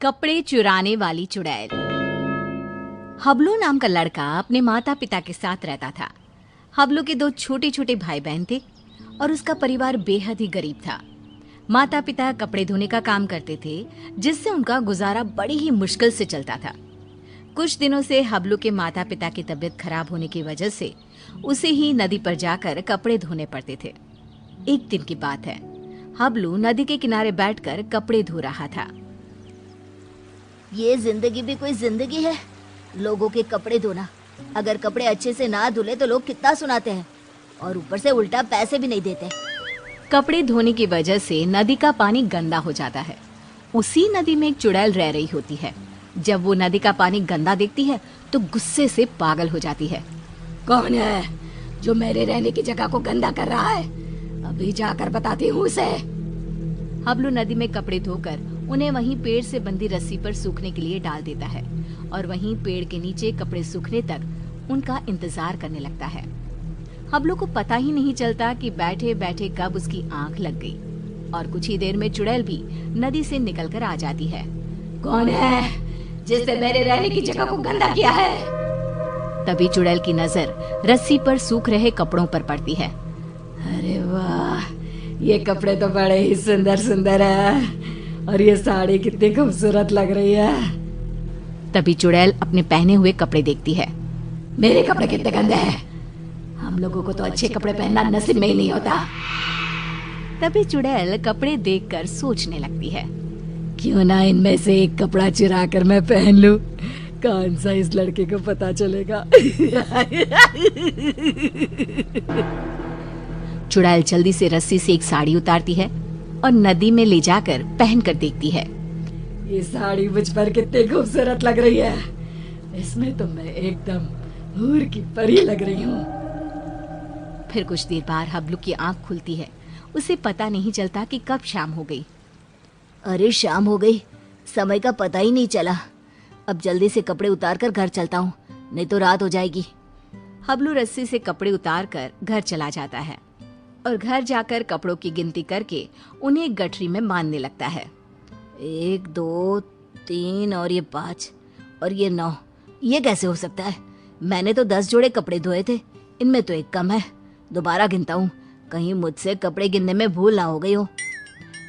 कपड़े चुराने वाली चुड़ैल। हबलू नाम का लड़का अपने माता पिता के साथ रहता था। हबलू के दो छोटे छोटे भाई बहन थे और उसका परिवार बेहद ही गरीब था। माता पिता कपड़े धोने का काम करते थे, जिससे उनका गुजारा बड़ी ही मुश्किल से चलता था। कुछ दिनों से हबलू के माता पिता की तबीयत खराब होने की वजह से उसे ही नदी पर जाकर कपड़े धोने पड़ते थे। एक दिन की बात है, हबलू नदी के किनारे बैठकर कपड़े धो रहा था। ये जिंदगी भी कोई जिंदगी है, लोगों के कपड़े धोना। अगर कपड़े अच्छे से ना धुले तो लोग कितना सुनाते हैं और ऊपर से उल्टा पैसे भी नहीं देते। कपड़े धोने की वजह से नदी का पानी गंदा हो जाता है। उसी नदी में एक चुड़ैल रह रही होती है। जब वो नदी का पानी गंदा देखती है तो गुस्से से पागल हो जाती है। कौन है जो मेरे रहने की जगह को गंदा कर रहा है? अभी जाकर बताती हूँ उसे। हबलू नदी में कपड़े धोकर उन्हें वहीं पेड़ से बंधी रस्सी पर सूखने के लिए डाल देता है और वहीं पेड़ के नीचे कपड़े सूखने तक उनका इंतजार करने लगता है। हबलू को पता ही नहीं चलता कि बैठे बैठे कब उसकी आंख लग गई और कुछ ही देर में चुड़ैल भी नदी से निकलकर आ जाती है। कौन है जिसने मेरे रहने की जगह को गंदा किया है? तभी चुड़ैल की नजर रस्सी पर सूख रहे कपड़ों पर पड़ती है। अरे वाह, ये कपड़े तो बड़े ही सुंदर सुंदर है और ये साड़ी कितनी खूबसूरत लग रही है। तभी चुड़ैल अपने पहने हुए कपड़े देखती है। मेरे कपड़े कितने गंदे हैं, हम लोगों को तो अच्छे कपड़े पहनना नसीब में ही नहीं होता। तभी चुड़ैल कपड़े देखकर सोचने लगती है, क्यों ना इनमें से एक कपड़ा चुरा कर मैं पहन लूं, कौन सा इस लड़के को पता चलेगा। चुड़ैल जल्दी से रस्सी से एक साड़ी उतारती है और नदी में ले जाकर पहन कर देखती है। ये साड़ी मुझ पर कितनी खूबसूरत लग रही है, इसमें तो मैं एकदम हूर की परी लग रही हूँ। फिर कुछ देर बाद हबलू की आंख खुलती है। उसे पता नहीं चलता कि कब शाम हो गई। अरे शाम हो गई, समय का पता ही नहीं चला। अब जल्दी से कपड़े उतार कर घर चलता हूँ, नहीं तो रात हो जाएगी। हबलू रस्सी से कपड़े उतार कर घर चला जाता है और घर जाकर कपड़ों की गिनती करके उन्हें एक गठरी में बांधने लगता है। 1 2 3 और ये 5 और ये 9, ये कैसे हो सकता है? मैंने तो 10 जोड़े कपड़े धोए थे, इनमें तो एक कम है। दोबारा गिनता हूँ, कहीं मुझसे कपड़े गिनने में भूल ना हो गई हो।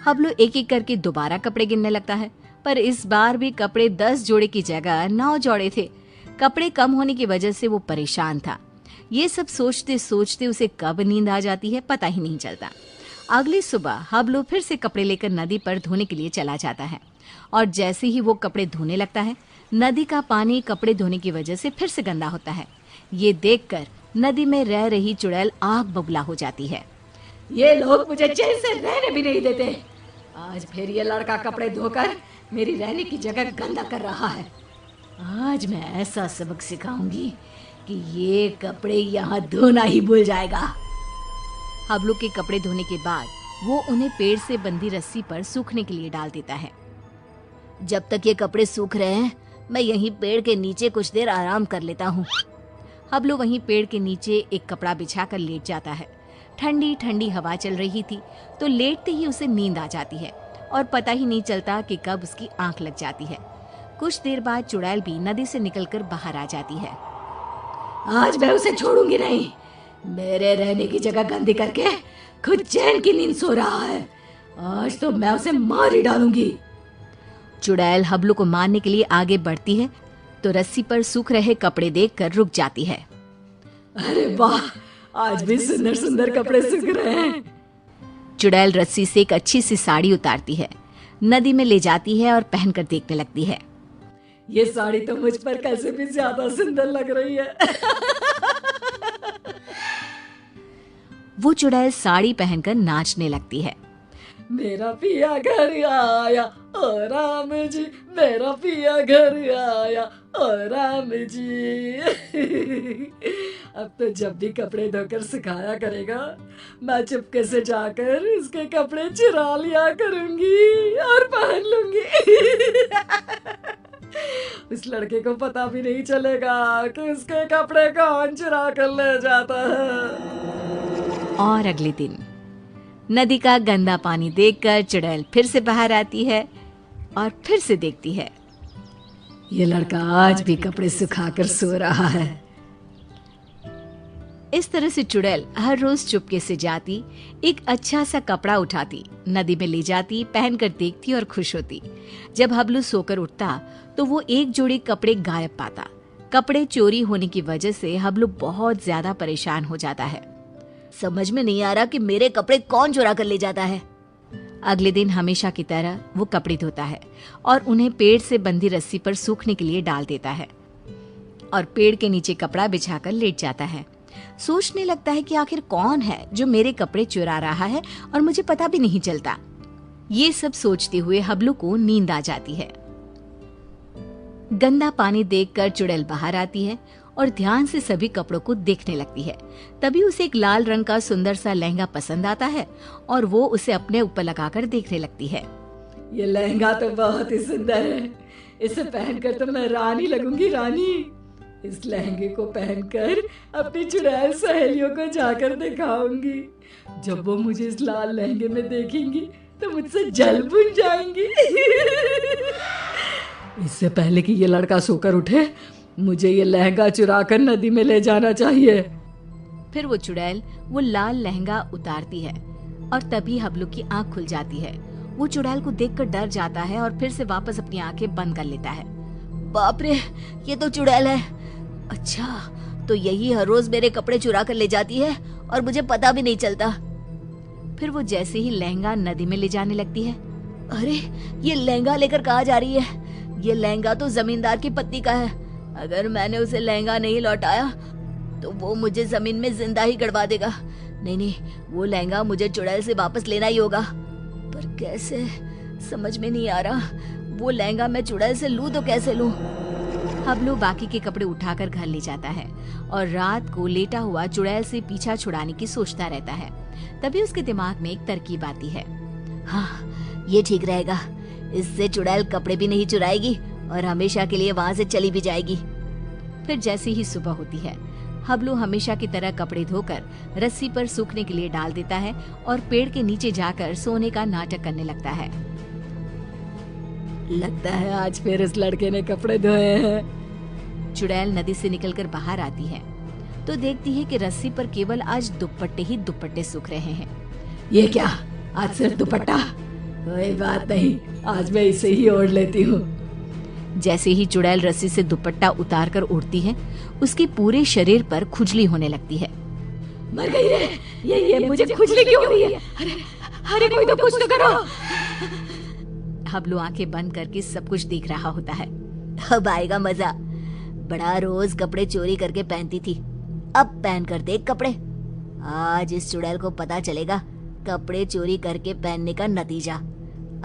हबलू एक एक करके दोबारा कपड़े गिनने लगता है, पर इस बार भी कपड़े 10 जोड़े की जगह 9 जोड़े थे। कपड़े कम होने की वजह से वो परेशान था। ये सब सोचते सोचते उसे कब नींद आ जाती है पता ही नहीं चलता। अगली सुबह हबलू फिर से कपड़े लेकर नदी पर धोने के लिए चला जाता है और जैसे ही वो कपड़े धोने लगता है, नदी का पानी कपड़े धोने की वजह से फिर से गंदा होता है। ये देखकर नदी में रह रही चुड़ैल आग बबूला हो जाती है। ये लोग मुझे चैन से रहने भी नहीं देते। आज फिर ये लड़का कपड़े धोकर मेरी रहने की जगह गंदा कर रहा है। आज मैं ऐसा सबक सिखाऊंगी कि ये कपड़े यहाँ धोना ही भूल जाएगा। हबलू के कपड़े धोने के बाद वो उन्हें पेड़ से बंधी रस्सी पर सूखने के लिए डाल देता है। जब तक ये कपड़े सूख रहे हैं, मैं यहीं पेड़ के नीचे कुछ देर आराम कर लेता हूँ। हबलू वहीं पेड़ के नीचे एक कपड़ा बिछाकर लेट जाता है। ठंडी ठंडी हवा चल रही थी तो लेटते ही उसे नींद आ जाती है और पता ही नहीं चलता कि कब उसकी आंख लग जाती है। कुछ देर बाद चुड़ैल भी नदी से निकलकर बाहर आ जाती है। आज मैं उसे छोड़ूंगी नहीं, मेरे रहने की जगह गंदी करके खुद चैन की नींद सो रहा है। आज तो मैं उसे मार ही डालूंगी। चुड़ैल हबलू को मारने के लिए आगे बढ़ती है तो रस्सी पर सूख रहे कपड़े देखकर रुक जाती है। अरे वाह, आज भी सुंदर सुंदर कपड़े सूख रहे हैं। चुड़ैल रस्सी से एक अच्छी सी साड़ी उतारती है, नदी में ले जाती है और पहनकर देखने लगती है। ये साड़ी तो मुझ पर कैसे भी ज्यादा सुंदर लग रही है। वो चुड़ैल साड़ी पहनकर नाचने लगती है। मेरा पिया घर आया ओ राम जी, मेरा पिया घर आया ओ राम जी। अब तो जब भी कपड़े धोकर सुखाया करेगा, मैं चुपके से जाकर उसके कपड़े चुरा लिया करूंगी और पहन लूंगी। उस लड़के को पता भी नहीं चलेगा कि उसके कपड़े कौन चुरा कर ले जाता है। और अगले दिन नदी का गंदा पानी देखकर चुड़ैल फिर से बाहर आती है। और फिर से देखती है। ये लड़का आज भी कपड़े सुखाकर सो रहा है। इस तरह से चुड़ैल हर रोज चुपके से जाती, एक अच्छा सा कपड़ा उठाती, नदी में ले जाती, पहनकर देखती और खुश होती। जब हबलू सोकर उठता तो वो एक जोड़ी कपड़े गायब पाता। कपड़े चोरी होने की वजह से हबलू बहुत ज्यादा परेशान हो जाता है। समझ में नहीं आ रहा कि मेरे कपड़े कौन चुरा कर ले जाता है। अगले दिन हमेशा की तरह वो कपड़े धोता है और उन्हें पेड़ से बंधी रस्सी पर सूखने के लिए डाल देता है और पेड़ के नीचे कपड़ा बिछाकर लेट जाता है। सोचने लगता है कि आखिर कौन है जो मेरे कपड़े चुरा रहा है और मुझे पता भी नहीं चलता। ये सब सोचते हुए हबलू को नींद आ जाती है। गंदा पानी देखकर चुड़ैल बाहर आती है और ध्यान से सभी कपड़ों को देखने लगती है। तभी उसे एक लाल रंग का सुंदर सा लहंगा पसंद आता है और वो उसे अपने ऊपर लगाकर देखने लगती है। ये लहंगा तो बहुत ही सुंदर है। इसे पहनकर तो मैं रानी लगूंगी, रानी। इस लहंगे को पहनकर अपनी चुड़ैल सहेलियों को जाकर दिखाऊंगी। जब वो मुझे इस लाल लहंगे में देखेंगी तो मुझसे जल बुन जाएंगी। इससे पहले कि ये लड़का सोकर उठे, मुझे ये लहंगा चुराकर नदी में ले जाना चाहिए। फिर वो चुड़ैल वो लाल लहंगा उतारती है और तभी हबलू की आंख खुल जाती है। वो चुड़ैल को देखकर डर जाता है और फिर से वापस अपनी आंखें बंद कर लेता है। बाप रे, ये तो चुड़ैल है। अच्छा, तो यही हर रोज मेरे कपड़े चुरा कर ले जाती है और मुझे पता भी नहीं चलता। फिर वो जैसे ही लहंगा नदी में ले जाने लगती है, अरे ये लहंगा लेकर कहाँ जा रही है? ये लहंगा तो जमींदार की पत्नी का है। अगर मैंने उसे लहंगा नहीं लौटाया तो वो मुझे जमीन में जिंदा ही गड़वा देगा। नहीं, वो लहंगा मुझे चुड़ैल से वापस लेना ही होगा। पर कैसे, समझ में नहीं आ रहा। वो लहंगा मैं चुड़ैल से लूं तो कैसे लूं? हबलू बाकी के कपड़े उठाकर घर ले जाता है और रात को लेटा हुआ चुड़ैल से पीछा छुड़ाने की सोचता रहता है। तभी उसके दिमाग में एक तरकीब आती है। हाँ, ये ठीक रहेगा। इससे चुड़ैल कपड़े भी नहीं चुराएगी और हमेशा के लिए वहां से चली भी जाएगी। फिर जैसे ही सुबह होती है, हबलू हमेशा की तरह कपड़े धोकर रस्सी पर सूखने के लिए डाल देता है और पेड़ के नीचे जाकर सोने का नाटक करने लगता है। लगता है आज फिर इस लड़के ने कपड़े धोए हैं। चुड़ैल नदी से निकलकर बाहर आती है तो देखती है कि रस्सी पर केवल आज दुपट्टे ही दुपट्टे सूख रहे हैं। ये क्या, आज सिर्फ दुपट्टा? कोई बात नहीं, आज मैं इसे ही ओढ़ लेती हूँ। जैसे ही चुड़ैल रस्सी से दुपट्टा उतार कर उड़ती है, उसके पूरे शरीर पर खुजली होने लगती है। मर गई रे, ये मुझे खुजली क्यों हो रही है? अरे कोई तो कुछ तो करो। हबलू आंखें बंद करके सब कुछ देख रहा होता है। अब आएगा मजा। बड़ा रोज कपड़े चोरी करके पहनती थी, अब पहन कर देख कपड़े। आज इस चुड़ैल को पता चलेगा कपड़े चोरी करके पहनने का नतीजा।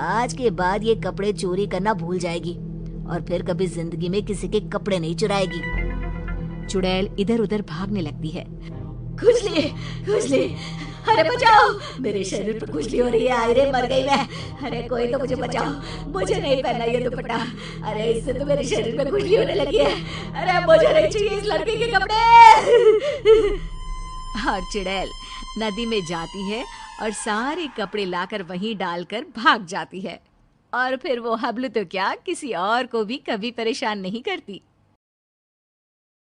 आज के बाद ये कपड़े चोरी करना भूल जाएगी और फिर कभी जिंदगी में किसी के कपड़े नहीं चुराएगी। चुड़ैल इधर उधर भागने लगती है। खुजली, खुजली, अरे बचाओ, मेरे शरीर पर खुजली हो रही है। अरे मर गई मैं। अरे कोई तो मुझे बचाओ, मुझे नहीं पहनना ये दुपट्टा। अरे इससे तो मेरे शरीर में खुजली होने लगी है। अरे मुझे नहीं चाहिए इस लड़के के कपड़े। और चुड़ैल नदी में जाती है और सारे कपड़े लाकर वहीं डालकर भाग जाती है। और फिर वो हबलू तो क्या, किसी और को भी कभी परेशान नहीं करती।